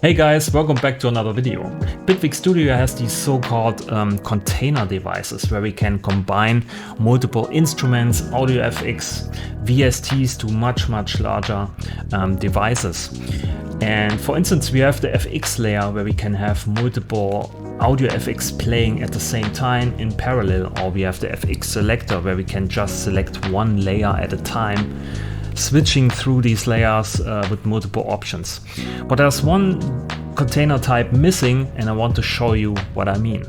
Hey guys, welcome back to another video. Bitwig Studio has these so-called container devices where we can combine multiple instruments, audio FX, VSTs to much larger devices. And for instance, we have the FX layer where we can have multiple audio FX playing at the same time in parallel, or we have the FX selector where we can just select one layer at a time, switching through these layers with multiple options. But there's one container type missing, and I want to show you what I mean.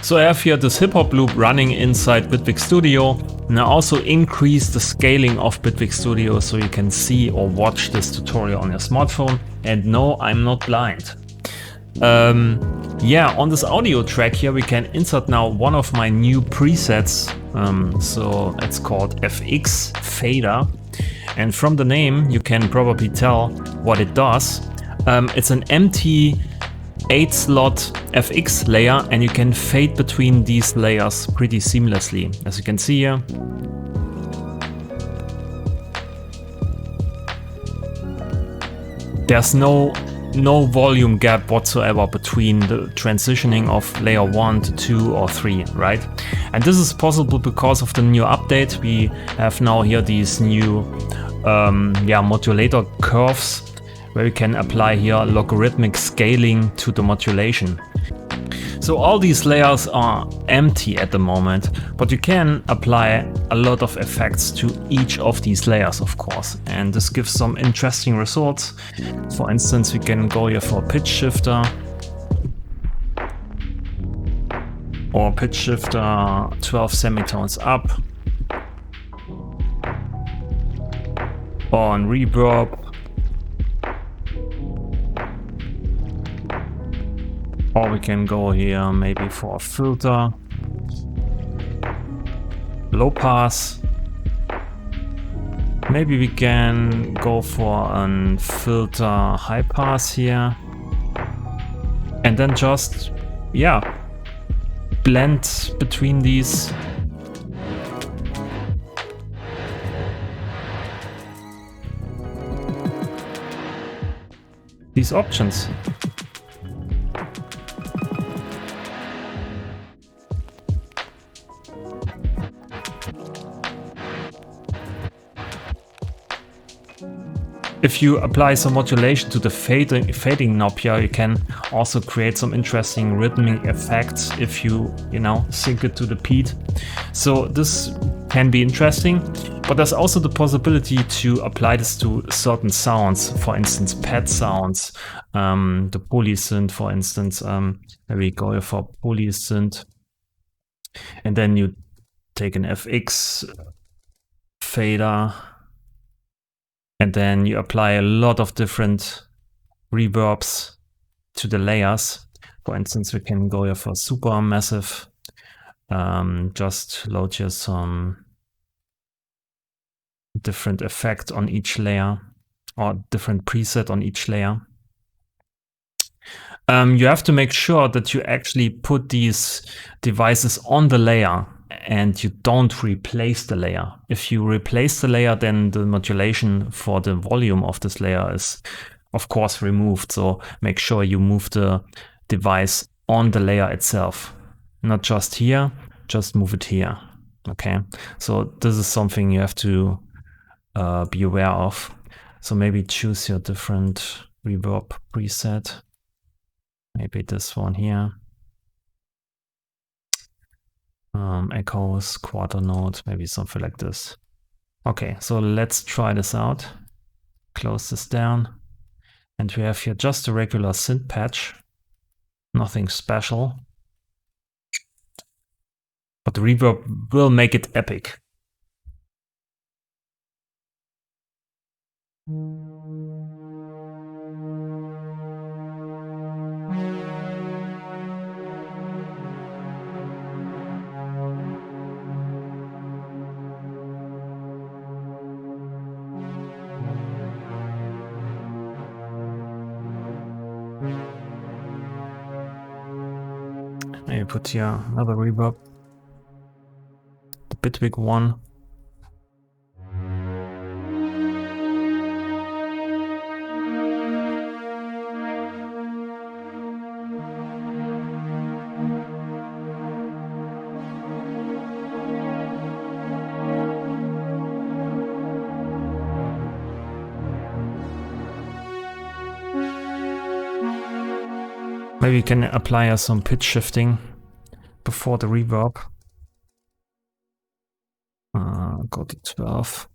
So I have here this hip hop loop running inside Bitwig Studio, and I also increased the scaling of Bitwig Studio so you can see or watch this tutorial on your smartphone. And no, I'm not blind. Yeah, on this audio track here we can insert now one of my new presets, so it's called FX Fader, and from the name you can probably tell what it does. It's an empty 8-slot FX layer, and you can fade between these layers pretty seamlessly, as you can see here. There's no volume gap whatsoever between the transitioning of layer 1 to 2 or 3, right? And this is possible because of the new update. We have now here these new modulator curves where we can apply here logarithmic scaling to the modulation. So all these layers are empty at the moment, but you can apply a lot of effects to each of these layers, of course, and this gives some interesting results. For instance, we can go here for pitch shifter, or pitch shifter 12 semitones up, on reverb, or we can go here maybe for a filter, low pass. Maybe we can go for a filter high pass here, and then just, yeah, blend between these. Options. If you apply some modulation to the fading knob here, you can also create some interesting rhythmic effects if you sync it to the beat. So this can be interesting, but there's also the possibility to apply this to certain sounds, for instance pad sounds, the polysynth, for instance. Where we go for polysynth, and then you take an FX fader, and then you apply a lot of different reverbs to the layers. For instance, we can go here for super massive, just load here some different effect on each layer, or different preset on each layer. You have to make sure that you actually put these devices on the layer and you don't replace the layer. If you replace the layer, then the modulation for the volume of this layer is of course removed. So make sure you move the device on the layer itself, not just here, just move it here. Okay, so this is something you have to be aware of. So maybe choose your different reverb preset. Maybe this one here. Echoes, quarter note, maybe something like this. Okay, so let's try this out. Close this down. And we have here just a regular synth patch. Nothing special. But the reverb will make it epic. Maybe put here another reverb, the Bitwig one. Maybe you can apply some pitch shifting before the reverb. Go to 12.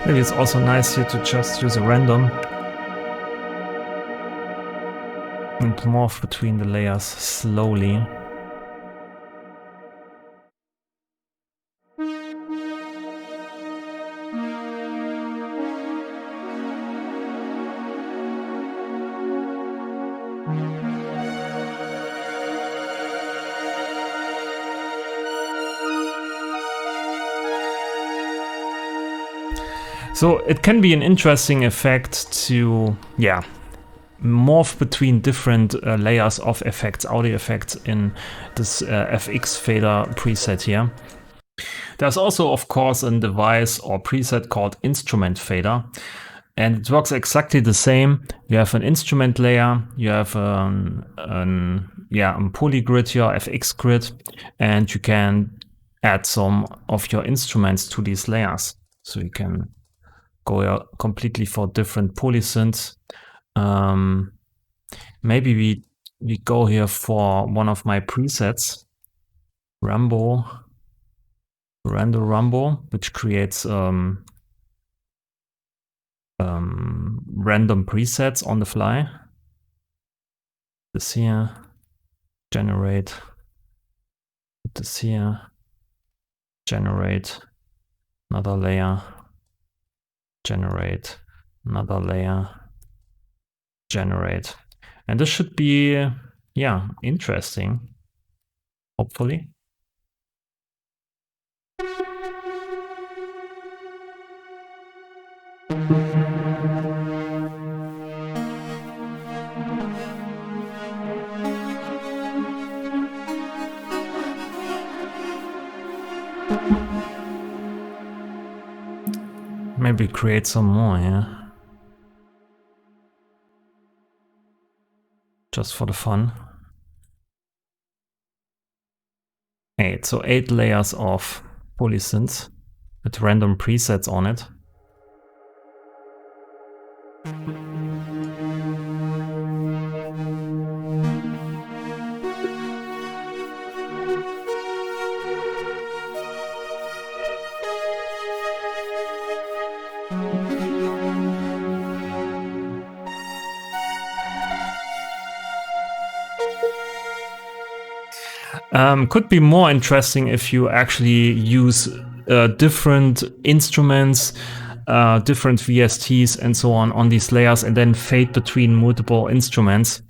Maybe it's also nice here to just use a random and morph between the layers slowly. So it can be an interesting effect to, yeah, morph between different layers of effects, audio effects in this FX fader preset here. There's also, of course, a device or preset called instrument fader, and it works exactly the same. You have an instrument layer, you have a poly grid here, FX grid, and you can add some of your instruments to these layers. So you can go completely for different polysynths. Maybe we go here for one of my presets, Rambo, which creates random presets on the fly. This here, generate. This here, generate another layer. Generate another layer, generate. And this should be, yeah, interesting, hopefully. Maybe create some more here. Just for the fun. 8. So 8 layers of polysynths with random presets on it. Could be more interesting if you actually use different instruments, different VSTs and so on these layers, and then fade between multiple instruments.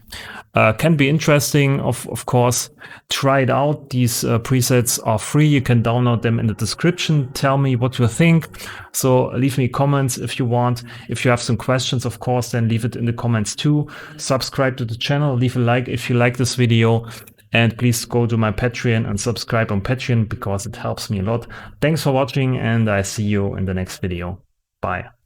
Can be interesting, of course. Try it out. These presets are free. You can download them in the description. Tell me what you think. So leave me comments if you want. If you have some questions, of course, then leave it in the comments too. Subscribe to the channel. Leave a like if you like this video. And please go to my Patreon and subscribe on Patreon because it helps me a lot. Thanks for watching, and I see you in the next video. Bye.